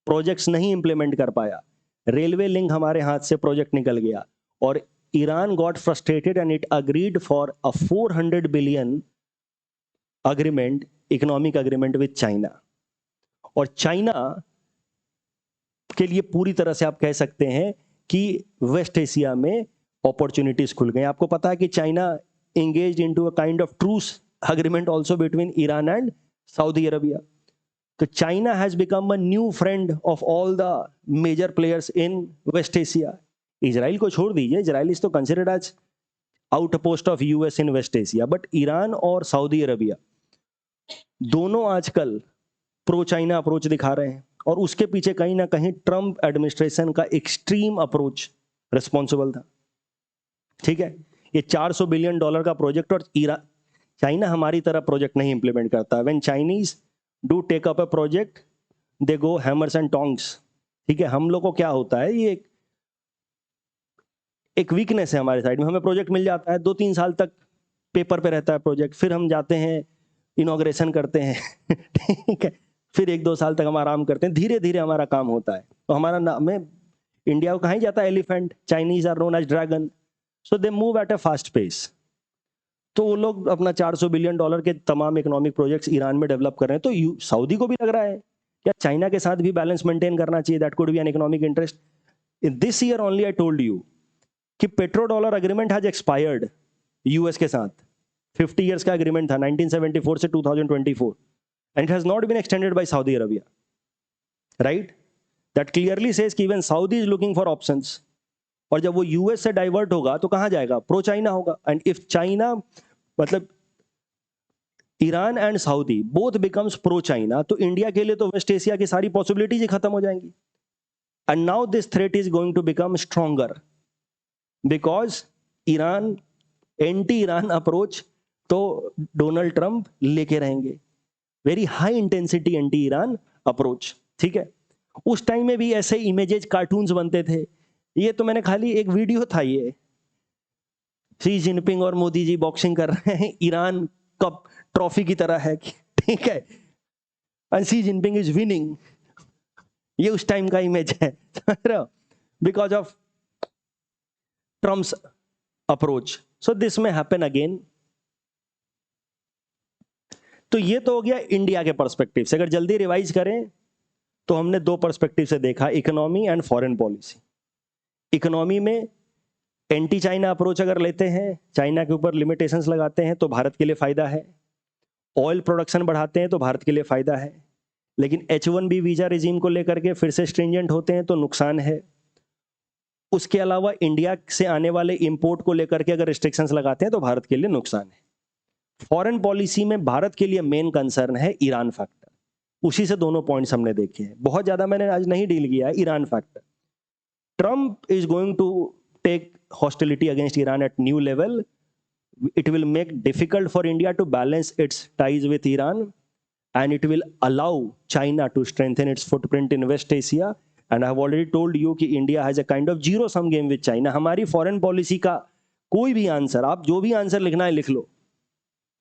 प्रोजेक्ट्स नहीं इंप्लीमेंट कर पाया, रेलवे लिंक हमारे हाथ से प्रोजेक्ट निकल गया, और Iran got frustrated and it agreed for a 400 billion agreement, economic agreement with China. और चाइना के लिए पूरी तरह से आप कह सकते हैं कि वेस्ट एशिया में अपॉर्चुनिटीज खुल गए। आपको पता है कि China engaged into a kind of truce agreement also between Iran and Saudi Arabia. So China has become a new friend of all the major players in West Asia. Israel को छोड़ दीजिए, Israel is तो considered as outpost of US in West Asia, but Iran और Saudi Arabia दोनों आजकल pro China approach दिखा रहे हैं, और उसके पीछे कहीं ना कहीं ट्रंप एडमिनिस्ट्रेशन का एक्सट्रीम अप्रोच रिस्पॉन्सिबल था। ठीक है, ये $400 बिलियन का प्रोजेक्ट, और चाइना हमारी तरह प्रोजेक्ट नहीं इंप्लीमेंट करता। When Chinese do take up a project they go hammers and tongs. ठीक है, हम लोग को क्या होता है, ये एक वीकनेस है हमारे साइड में, हमें प्रोजेक्ट मिल जाता है, 2-3 साल तक पेपर पे रहता है प्रोजेक्ट, फिर हम जाते हैं इनॉग्रेशन करते हैं ठीक है, फिर 1-2 साल तक हम आराम करते हैं, धीरे धीरे हमारा काम होता है। तो हमारा नाम है, इंडिया को कहीं जाता है elephant, Chinese are known as dragon, so they move at a fast pace. तो वो लोग अपना $400 बिलियन के तमाम इकोनॉमिक प्रोजेक्ट्स ईरान में डेवलप कर रहे हैं। तो सऊदी को भी लग रहा है क्या चाइना के साथ भी बैलेंस मेंटेन करना चाहिए, that could be an economic interest. In this year only I told you कि petro dollar agreement has expired US के साथ, 50 इयर्स का एग्रीमेंट था 1974 से 2024, and it has not been extended by Saudi Arabia, right. That clearly says कि even Saudi is looking for options, और जब वो यूएस से डाइवर्ट होगा तो कहां जाएगा, प्रो चाइना होगा। एंड इफ चाइना, मतलब Iran and Saudi both becomes pro China, तो इंडिया के लिए तो वेस्ट एशिया की सारी पॉसिबिलिटीज ही खत्म हो जाएंगी। And now this threat is going to become stronger because Iran, anti Iran approach तो डोनाल्ड ट्रंप लेके रहेंगे, very high intensity anti Iran approach. ठीक है, उस टाइम में भी ऐसे इमेजेस कार्टून्स बनते थे। ये तो मैंने खाली एक वीडियो था, ये शी जिनपिंग और मोदी जी बॉक्सिंग कर रहे हैं, ईरान कप ट्रॉफी की तरह है, ठीक है, and Xi Jinping is winning. ये उस टाइम का इमेज है because of Trump's approach. So this में हैपन अगेन। तो ये तो हो गया इंडिया के पर्सपेक्टिव से। अगर जल्दी रिवाइज करें तो हमने 2 पर्सपेक्टिव से देखा, economy and foreign policy. Economy में एंटी चाइना अप्रोच अगर लेते हैं, चाइना के ऊपर लिमिटेशंस लगाते हैं तो भारत के लिए फायदा है, ऑयल प्रोडक्शन बढ़ाते हैं तो भारत के लिए फायदा है, लेकिन H1B वीजा रिजीम को लेकर के फिर से स्ट्रिंजेंट होते हैं तो नुकसान है। उसके अलावा इंडिया से आने वाले इंपोर्ट को लेकर के अगर रिस्ट्रिक्शंस लगाते हैं तो भारत के लिए नुकसान है। फॉरेन पॉलिसी में भारत के लिए मेन कंसर्न है ईरान फैक्टर। उसी से दोनों पॉइंट्स हमने देखे हैं, बहुत ज्यादा मैंने आज नहीं डील किया है Iran factor. Trump is going to take hostility against Iran at new level. It will make difficult for India to balance its ties with Iran, and it will allow China to strengthen its footprint in West Asia. And I have already told you कि India has a kind of zero sum game with China. हमारी foreign policy का कोई भी answer, आप जो भी answer लिखना है लिख लो,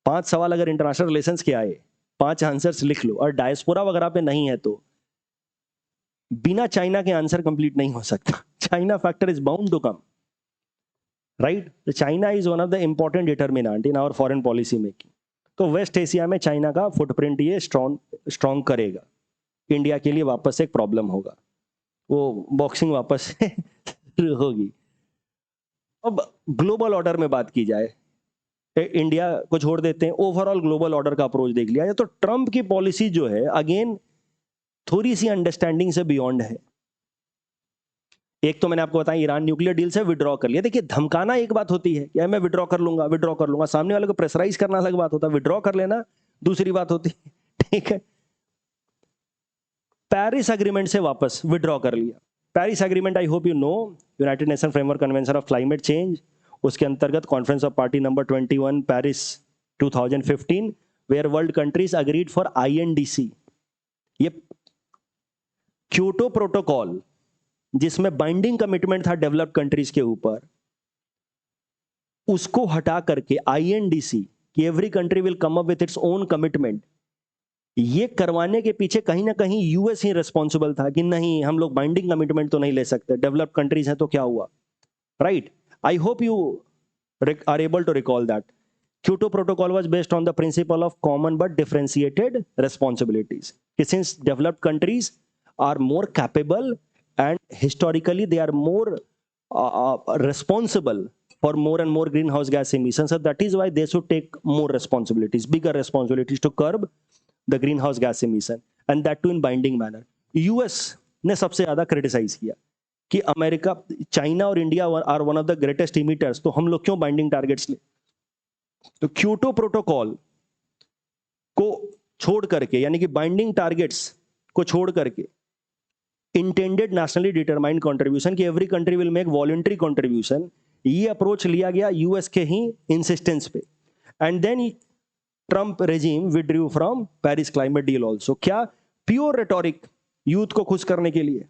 5 सवाल अगर इंटरनेशनल रिलेशंस के आए, 5 आंसर्स लिख लो, और डायस्पोरा वगैरह पे नहीं है तो बिना चाइना के आंसर कंप्लीट नहीं हो सकता। China factor is bound to come, right. तो China is one of the important determinant in our foreign policy making. तो वेस्ट एशिया में चाइना का फुटप्रिंट ये स्ट्रॉन्ग करेगा, इंडिया के लिए वापस एक प्रॉब्लम होगा, वो बॉक्सिंग वापस से शुरू होगी। अब ग्लोबल ऑर्डर में बात की जाए, इंडिया को छोड़ देते हैं, ओवरऑल ग्लोबल ऑर्डर का अप्रोच देख लिया जाए तो ट्रंप की पॉलिसी जो है अगेन थोड़ी सी अंडरस्टैंडिंग से बियॉन्ड है। एक तो मैंने आपको बताया ईरान न्यूक्लियर डील से विड्रॉ कर लिया। देखिए, धमकाना एक बात होती है कि मैं विड्रॉ कर लूंगा, सामने वाले को प्रेशराइज करना अलग बात होता है, विड्रॉ कर लेना दूसरी बात होती है, ठीक है। पेरिस एग्रीमेंट से वापस विड्रॉ कर लिया। Paris agreement, I hope you know, United Nation framework convention of climate change, उसके अंतर्गत conference of party number 21 Paris 2015, where world countries agreed for INDC। ये क्योटो प्रोटोकॉल जिसमें बाइंडिंग कमिटमेंट था developed countries के ऊपर, उसको हटा करके INDC कि every country will come up with its own commitment, ये करवाने के पीछे कहीं ना कहीं यूएस ही रिस्पॉन्सिबल था कि नहीं, हम लोग बाइंडिंग कमिटमेंट तो नहीं ले सकते, डेवलप्ड कंट्रीज हैं तो क्या हुआ, right? I hope you are able to recall that Kyoto Protocol was based on the principle of common but differentiated responsibilities. Since developed countries are more capable and historically they are more responsible for more and more greenhouse gas emissions, so that is why they should take more responsibilities, bigger responsibilities to curb the greenhouse gas emission, and that too in binding manner. US ने सबसे ज्यादा criticise किया कि America, China और India are one of the greatest emitters, तो हम लोग क्यों बाइंडिंग टारगेट्स ले? तो क्योटो प्रोटोकॉल को छोड़ करके, यानी कि बाइंडिंग टारगेट्स को छोड़ करके इंटेंडेड नेशनली डिटरमाइंड कंट्रीब्यूशन कि every country will make voluntary contribution, ये अप्रोच लिया गया यूएस के ही इंसिस्टेंस पे, and then Trump regime withdrew from Paris climate deal also. क्या? प्योर रेटोरिक, यूथ को खुश करने के लिए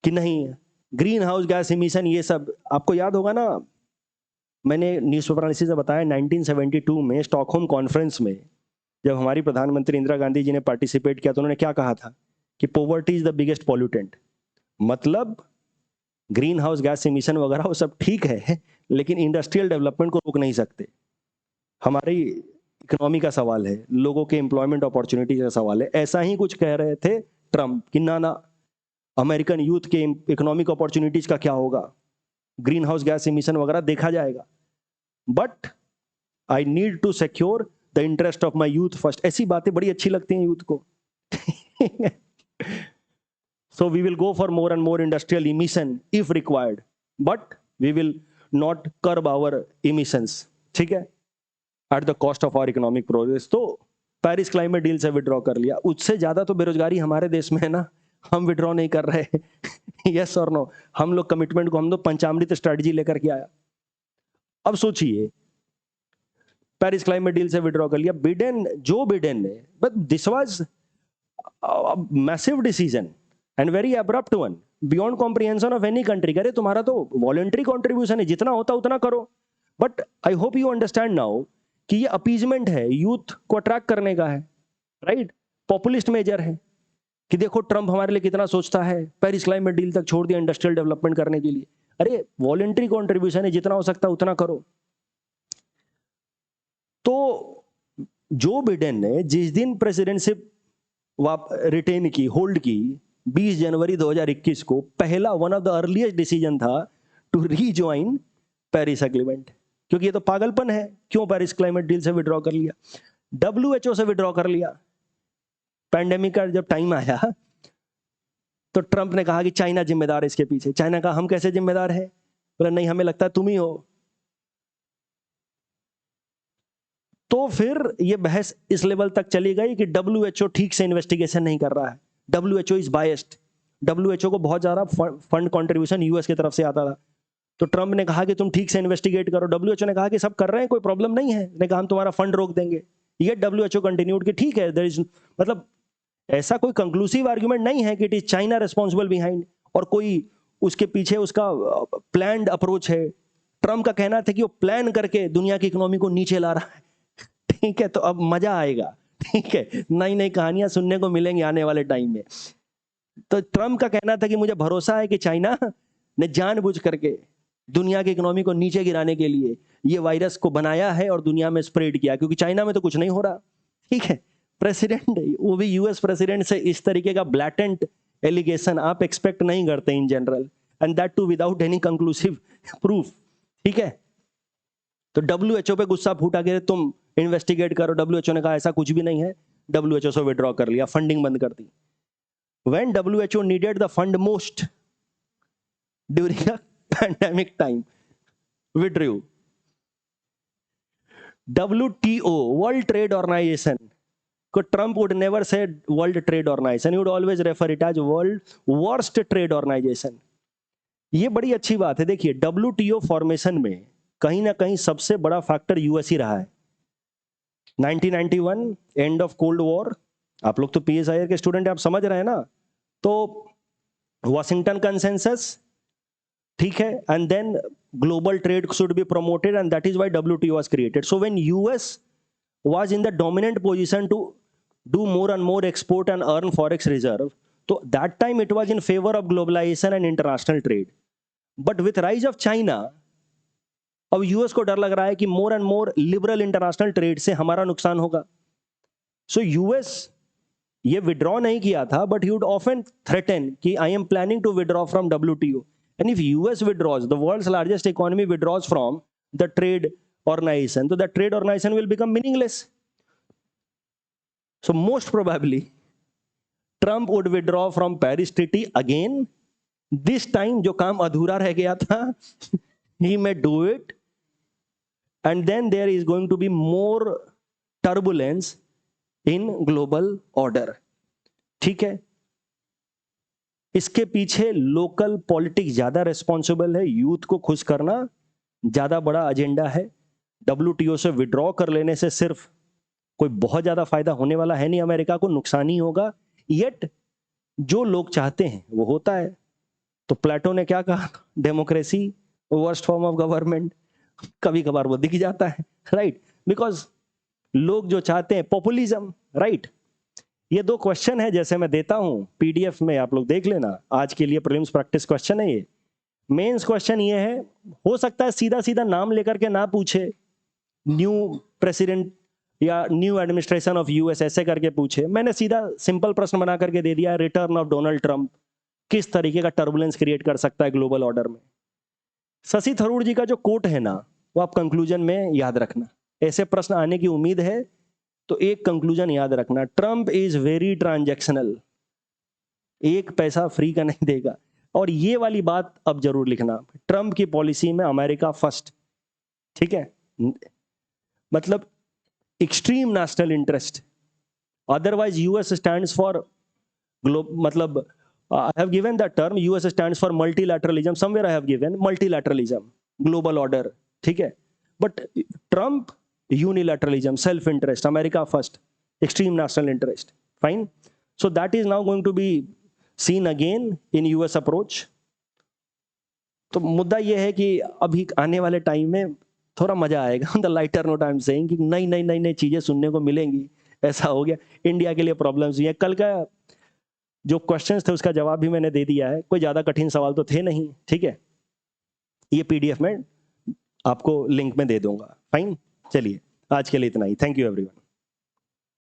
कि नहीं ग्रीन हाउस गैस इमिशन ये सब। आपको याद होगा ना, मैंने न्यूज़पेपर एनालिसिस में बताया 1972 में स्टॉकहोम कॉन्फ्रेंस में जब हमारी प्रधानमंत्री इंदिरा गांधी जी ने पार्टिसिपेट किया तो उन्होंने क्या कहा था कि poverty is the biggest pollutant. मतलब ग्रीन हाउस गैस इमिशन वगैरह वो सब ठीक है, लेकिन इंडस्ट्रियल डेवलपमेंट को रोक नहीं सकते। हमारी इकोनॉमी का सवाल है, लोगों के एम्प्लॉयमेंट अपॉर्चुनिटी का सवाल है। ऐसा ही कुछ कह रहे थे ट्रंप कि ना अमेरिकन यूथ के इकोनॉमिक अपॉर्चुनिटीज का क्या होगा, ग्रीन हाउस गैस इमिशन वगैरह देखा जाएगा, but I need to secure the interest of my youth first. ऐसी बातें बड़ी अच्छी लगती हैं यूथ को। So we will go for more and more industrial emission if required, but we will not curb our emissions, ठीक है, at the cost of our economic progress। तो पेरिस क्लाइमेट डील से विड्रॉ कर लिया। उससे ज्यादा तो बेरोजगारी हमारे देश में है ना, हम विड्रॉ नहीं कर रहे। यस और नो? हम लोग कमिटमेंट को, हम लोग पंचामृत स्ट्रेटजी लेकर के आया। अब सोचिए, पेरिस क्लाइमेट डील से विड्रॉ कर लिया बिडेन, जो बिडेन ने, but this was massive decision and very abrupt one, beyond comprehension of any country. करे तुम्हारा तो वॉलंटरी कॉन्ट्रीब्यूशन है, जितना होता उतना करो, but I hope you understand now कि ये अपीजमेंट है, यूथ को अट्रैक्ट करने का है, राइट? पॉपुलिस्ट मेजर है कि देखो ट्रंप हमारे लिए कितना सोचता है, पेरिस क्लाइमेट डील तक छोड़ दिया इंडस्ट्रियल डेवलपमेंट करने के लिए। अरे वॉलंटरी कॉन्ट्रीब्यूशन है, जितना हो सकता है उतना करो। तो जो बिडेन ने जिस दिन प्रेसिडेंटशिप रिटेन की, होल्ड की, 20 जनवरी 2021 को, पहला one of the earliest decision था टू रीजॉइन पेरिस एग्रीमेंट। क्योंकि ये तो पागलपन है, क्यों पेरिस क्लाइमेट डील से विड्रॉ कर लिया, डब्ल्यूएचओ से विड्रॉ कर लिया। पैंडेमिक का जब टाइम आया तो ट्रंप ने कहा कि चाइना जिम्मेदार है इसके पीछे। चाइना कहा हम कैसे जिम्मेदार है? बोला नहीं, हमें लगता है तुम ही हो। तो फिर ये बहस इस लेवल तक चली गई कि डब्ल्यूएचओ ठीक से इन्वेस्टिगेशन नहीं कर रहा है, डब्ल्यूएचओ इज बायस्ड। डब्ल्यूएचओ को बहुत ज्यादा फंड कंट्रीब्यूशन यूएस की तरफ से आता था। तो ट्रंप ने कहा कि तुम ठीक से इन्वेस्टिगेट करो। डब्ल्यूएचओ ने कहा कि सब कर रहे हैं, कोई प्रॉब्लम नहीं है। ने कहा हम तुम्हारा फंड रोक देंगे। ये डब्ल्यूएचओ कंटिन्यूड कि ठीक है, देयर इज, मतलब ऐसा कोई कंक्लूसिव आर्गुमेंट नहीं है कि it is China responsible behind और कोई उसके पीछे उसका प्लान्ड अप्रोच है। ट्रंप का कहना था कि वो प्लान करके दुनिया की इकोनॉमी को नीचे ला रहा है। ठीक है, तो अब मजा आएगा। ठीक है, नई नई कहानियां सुनने को मिलेंगी आने वाले टाइम में। तो ट्रंप का कहना था कि मुझे भरोसा है कि चाइना ने जानबूझ करके दुनिया की इकोनॉमी को नीचे गिराने के लिए ये वायरस को बनाया है और दुनिया में स्प्रेड किया, क्योंकि चाइना में तो कुछ नहीं हो रहा। ठीक है, प्रेसिडेंट, वो भी यूएस प्रेसिडेंट से इस तरीके का ब्लैटेंट एलिगेशन आप एक्सपेक्ट नहीं करते in general, and that too without any conclusive proof. ठीक है, तो डब्ल्यूएचओ पे गुस्सा फूटा कि तुम इन्वेस्टिगेट करो। डब्ल्यूएचओ ने कहा ऐसा कुछ भी नहीं है, डब्ल्यूएचओ से विड्रॉ कर लिया, फंडिंग बंद कर दी। When WHO needed the fund most during a pandemic time, withdrew. WTO, World Trade Organization, को Trump would never say World Trade Organization, he would always refer it as World Worst Trade Organization. ये बड़ी अच्छी बात है। देखिए, WTO formation में कहीं ना कहीं सबसे बड़ा फैक्टर यूएस ही रहा है। 1991 एंड ऑफ कोल्ड वॉर, आप लोग तो पीएसआईआर के स्टूडेंट, आप समझ रहे हैं ना। तो वॉशिंगटन कंसेंसस, ठीक है, and then global trade should be promoted and that is why WTO was created. So when US was in the dominant position to do more and more export and earn forex reserve. So that time it was in favor of globalization and international trade. But with rise of China, अब US को डर लग रहा है कि more and more liberal international trade से हमारा नुकसान होगा. सो यूएस ये विड्रॉ नहीं किया था, but he would often threaten कि I am planning to withdraw from WTO. And if US withdraws, the world's largest economy withdraws from the trade organization, so that trade organization will become meaningless. So most probably Trump would withdraw from Paris Treaty again. This time जो काम अधूरा रह गया था, he may do it, and then there is going to be more turbulence in global order. ठीक है, इसके पीछे लोकल पॉलिटिक्स ज्यादा रिस्पॉन्सिबल है, यूथ को खुश करना ज्यादा बड़ा एजेंडा है. WTO से विड्रॉ कर लेने से सिर्फ कोई बहुत ज्यादा फायदा होने वाला है नहीं, अमेरिका को नुकसान ही होगा. येट जो लोग चाहते हैं वो होता है. तो प्लेटो ने क्या कहा, democracy worst form of government. कभी कभार वो दिख जाता है, राइट, बिकॉज लोग जो चाहते हैं पॉपुलिज्म, राइट. ये दो क्वेश्चन है जैसे मैं देता हूं PDF में, आप लोग देख लेना. आज के लिए प्रीलिम्स प्रैक्टिस क्वेश्चन है ये. मेंस क्वेश्चन ये है, हो सकता है सीधा सीधा नाम लेकर के ना पूछे, न्यू प्रेसिडेंट या न्यू एडमिनिस्ट्रेशन ऑफ यूएस ऐसे करके पूछे. मैंने सीधा सिंपल प्रश्न बना करके दे दिया, रिटर्न ऑफ डोनाल्ड ट्रंप किस तरीके का टर्बुलेंस क्रिएट कर सकता है ग्लोबल ऑर्डर में. शशि थरूर जी का जो कोट है ना, वो आप कंक्लूजन में याद रखना. ऐसे प्रश्न आने की उम्मीद है, तो एक कंक्लूजन याद रखना, ट्रंप इज वेरी ट्रांजैक्शनल, एक पैसा फ्री का नहीं देगा. और ये वाली बात अब जरूर लिखना, ट्रंप की पॉलिसी में अमेरिका फर्स्ट. ठीक है, मतलब extreme national interest. Otherwise US stands for मतलब I have given that term, US stands for multilateralism. Somewhere I have given multilateralism, global order. ठीक है, but Trump unilateralism, self interest, America first, extreme national interest. Fine. So that is now going to be seen again in US approach. तो मुद्दा ये है कि अभी आने वाले टाइम में थोड़ा मजा आएगा. On the lighter note I am saying कि नई नई नई नई चीजें सुनने को मिलेंगी. ऐसा हो गया, इंडिया के लिए प्रॉब्लम्स भी है. कल का जो क्वेश्चंस थे उसका जवाब भी मैंने दे दिया है, कोई ज्यादा कठिन सवाल तो थे नहीं. ठीक है, ये PDF में आपको लिंक में दे दूंगा. फाइन, चलिए आज के लिए इतना ही. Thank you everyone.